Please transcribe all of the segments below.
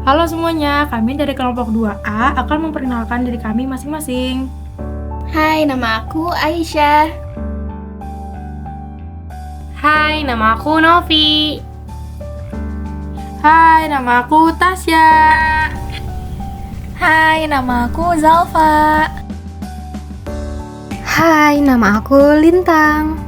Halo semuanya, kami dari kelompok 2A akan memperkenalkan diri kami masing-masing. Hai, nama aku Aisyah. Hai, nama aku Novi. Hai, nama aku Tasya. Hai, nama aku Zalfa. Hai, nama aku Lintang.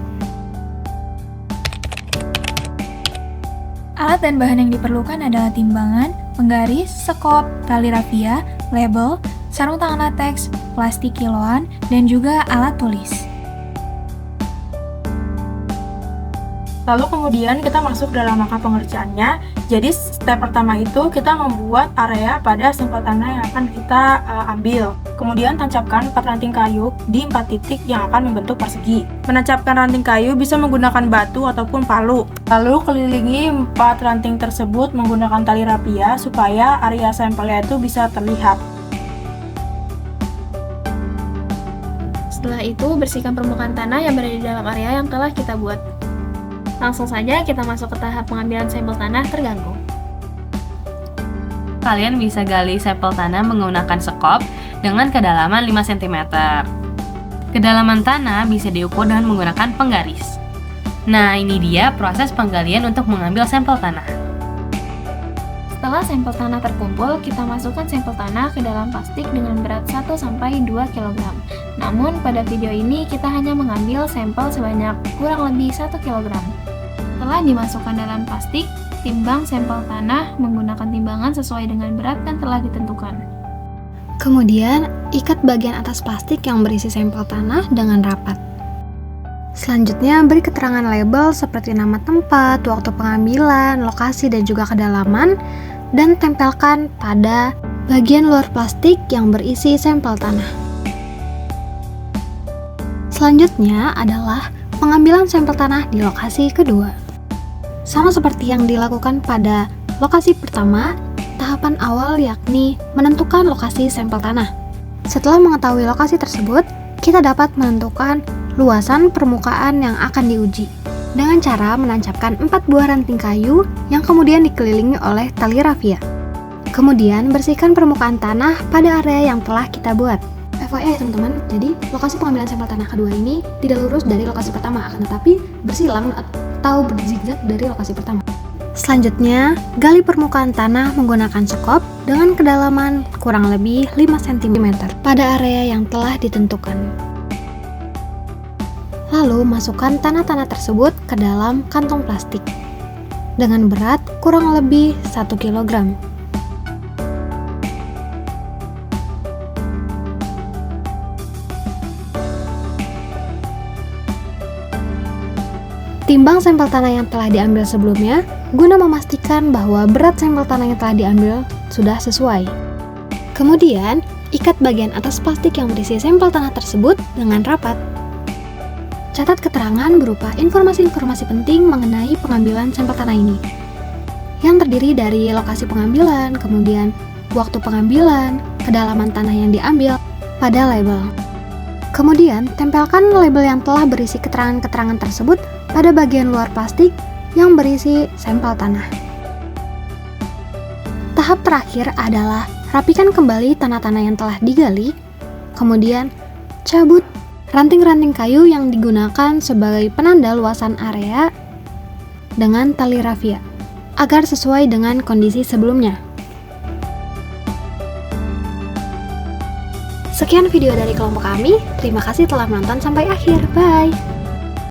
Alat dan bahan yang diperlukan adalah timbangan, penggaris, sekop, tali rafia, label, sarung tangan latex, plastik kiloan, dan juga alat tulis. Lalu kemudian kita masuk dalam langkah pengerjaannya. Jadi step pertama itu kita membuat area pada sampel tanah yang akan kita ambil. Kemudian tancapkan 4 ranting kayu di 4 titik yang akan membentuk persegi. Menancapkan ranting kayu bisa menggunakan batu ataupun palu. Lalu kelilingi 4 ranting tersebut menggunakan tali rapia supaya area sampelnya itu bisa terlihat. Setelah itu, bersihkan permukaan tanah yang berada di dalam area yang telah kita buat. Langsung saja kita masuk ke tahap pengambilan sampel tanah terganggu. Kalian bisa gali sampel tanah menggunakan sekop dengan kedalaman 5 cm. Kedalaman tanah bisa diukur dengan menggunakan penggaris. Nah, ini dia proses penggalian untuk mengambil sampel tanah. Setelah sampel tanah terkumpul, kita masukkan sampel tanah ke dalam plastik dengan berat 1-2 kg. Namun, pada video ini kita hanya mengambil sampel sebanyak kurang lebih 1 kg. Setelah dimasukkan dalam plastik, timbang sampel tanah menggunakan timbangan sesuai dengan berat yang telah ditentukan. Kemudian, ikat bagian atas plastik yang berisi sampel tanah dengan rapat. Selanjutnya, beri keterangan label seperti nama tempat, waktu pengambilan, lokasi, dan juga kedalaman, dan tempelkan pada bagian luar plastik yang berisi sampel tanah. Selanjutnya adalah pengambilan sampel tanah di lokasi kedua. Sama seperti yang dilakukan pada lokasi pertama, tahapan awal yakni menentukan lokasi sampel tanah. Setelah mengetahui lokasi tersebut, kita dapat menentukan luasan permukaan yang akan diuji dengan cara menancapkan 4 buah ranting kayu yang kemudian dikelilingi oleh tali rafia. Kemudian bersihkan permukaan tanah pada area yang telah kita buat. FYI teman-teman, jadi lokasi pengambilan sampel tanah kedua ini tidak lurus dari lokasi pertama, akan tetapi bersilang atau berzigzag dari lokasi pertama. Selanjutnya, gali permukaan tanah menggunakan sekop dengan kedalaman kurang lebih 5 cm pada area yang telah ditentukan. Lalu masukkan tanah-tanah tersebut ke dalam kantong plastik dengan berat kurang lebih 1 kg. Timbang sampel tanah yang telah diambil sebelumnya guna memastikan bahwa berat sampel tanah yang telah diambil sudah sesuai. Kemudian, ikat bagian atas plastik yang berisi sampel tanah tersebut dengan rapat. Catat keterangan berupa informasi-informasi penting mengenai pengambilan sampel tanah ini, yang terdiri dari lokasi pengambilan, kemudian waktu pengambilan, kedalaman tanah yang diambil pada label. Kemudian, tempelkan label yang telah berisi keterangan-keterangan tersebut pada bagian luar plastik yang berisi sampel tanah. Tahap terakhir adalah rapikan kembali tanah-tanah yang telah digali, kemudian cabut ranting-ranting kayu yang digunakan sebagai penanda luasan area dengan tali rafia, agar sesuai dengan kondisi sebelumnya. Sekian video dari kelompok kami, terima kasih telah menonton sampai akhir, bye!